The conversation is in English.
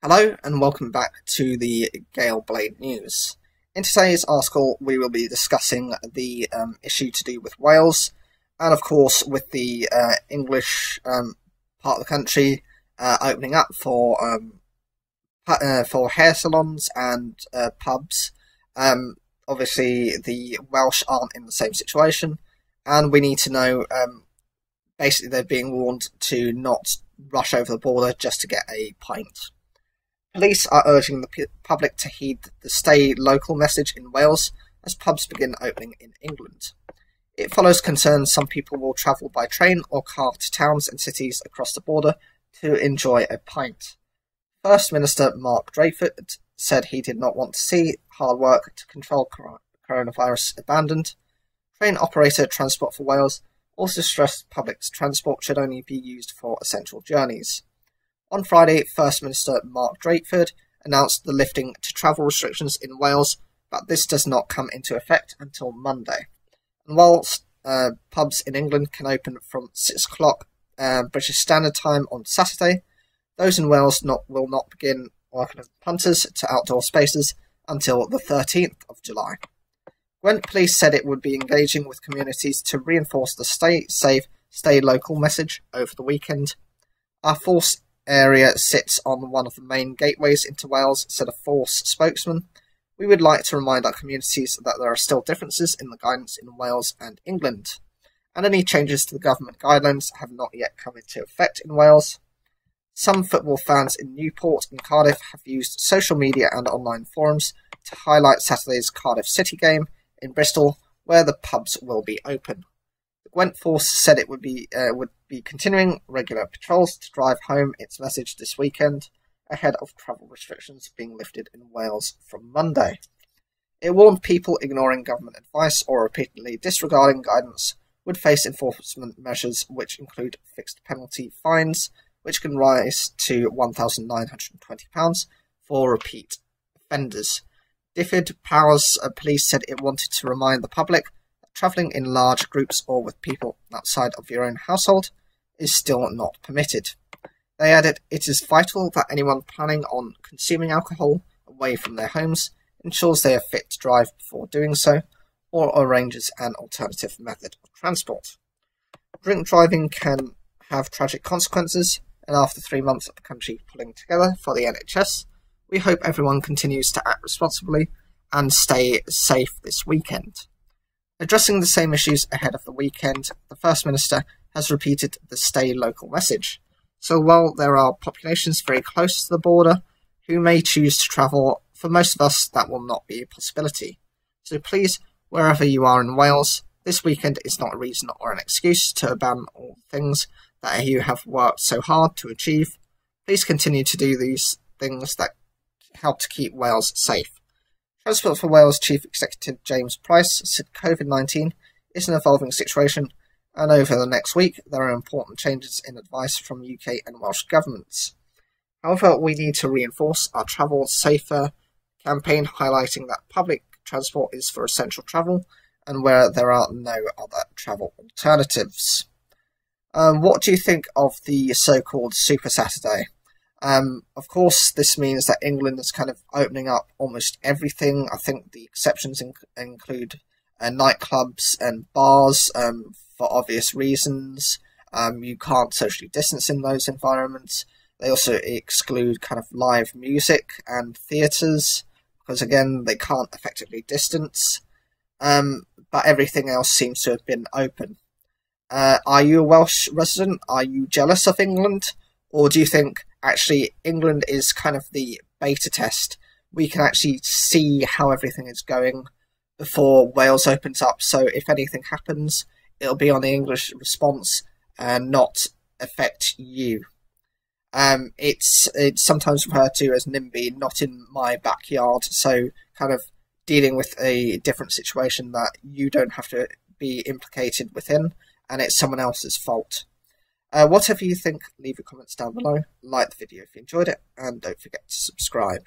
Hello and welcome back to the Gale Blade News. In today's article we will be discussing the issue to do with Wales and of course with the English part of the country opening up for hair salons and pubs. Obviously the Welsh aren't in the same situation and we need to know, basically they're being warned to not rush over the border just to get a pint. Police are urging the public to heed the stay local message in Wales as pubs begin opening in England. It follows concerns some people will travel by train or car to towns and cities across the border to enjoy a pint. First Minister Mark Drakeford said he did not want to see hard work to control coronavirus abandoned. Train operator Transport for Wales also stressed public transport should only be used for essential journeys. On Friday, First Minister Mark Drakeford announced the lifting to travel restrictions in Wales, but this does not come into effect until Monday. And whilst pubs in England can open from 6 o'clock British Standard Time on Saturday, those in Wales will not begin working as punters to outdoor spaces until the 13th of July. Gwent Police said it would be engaging with communities to reinforce the stay safe, stay local message over the weekend. Our force area sits on one of the main gateways into Wales, said a force spokesman. We would like to remind our communities that there are still differences in the guidance in Wales and England, and any changes to the government guidelines have not yet come into effect in Wales. Some football fans in Newport and Cardiff have used social media and online forums to highlight Saturday's Cardiff City game in Bristol, where the pubs will be open. The Gwent Force said it would be continuing regular patrols to drive home its message this weekend, ahead of travel restrictions being lifted in Wales from Monday. It warned people ignoring government advice or repeatedly disregarding guidance would face enforcement measures which include fixed penalty fines, which can rise to £1,920 for repeat offenders. Dyfed Powers Police said it wanted to remind the public that travelling in large groups or with people outside of your own household is still not permitted. They added, it is vital that anyone planning on consuming alcohol away from their homes ensures they are fit to drive before doing so, or arranges an alternative method of transport. Drink driving can have tragic consequences, and after 3 months of the country pulling together for the NHS, we hope everyone continues to act responsibly and stay safe this weekend. Addressing the same issues ahead of the weekend, the First Minister has repeated the stay local message. So while there are populations very close to the border who may choose to travel, for most of us that will not be a possibility. So please, wherever you are in Wales, this weekend is not a reason or an excuse to abandon all things that you have worked so hard to achieve. Please continue to do these things that help to keep Wales safe. Transport for Wales Chief Executive James Price said COVID-19 is an evolving situation, and over the next week there are important changes in advice from UK and Welsh governments. However, we need to reinforce our Travel Safer campaign, highlighting that public transport is for essential travel and where there are no other travel alternatives. What do you think of the so-called Super Saturday? Of course, this means that England is kind of opening up almost everything. I think the exceptions include nightclubs and bars for obvious reasons. You can't socially distance in those environments. They also exclude kind of live music and theatres because, again, they can't effectively distance. But everything else seems to have been open. Are you a Welsh resident? Are you jealous of England? Or do you think actually England is kind of the beta test? We can actually see how everything is going before Wales opens up. So if anything happens, it'll be on the English response and not affect you. It's sometimes referred to as NIMBY, not in my backyard. So kind of dealing with a different situation that you don't have to be implicated within, and it's someone else's fault. Whatever you think, leave your comments down below, like the video if you enjoyed it, and don't forget to subscribe.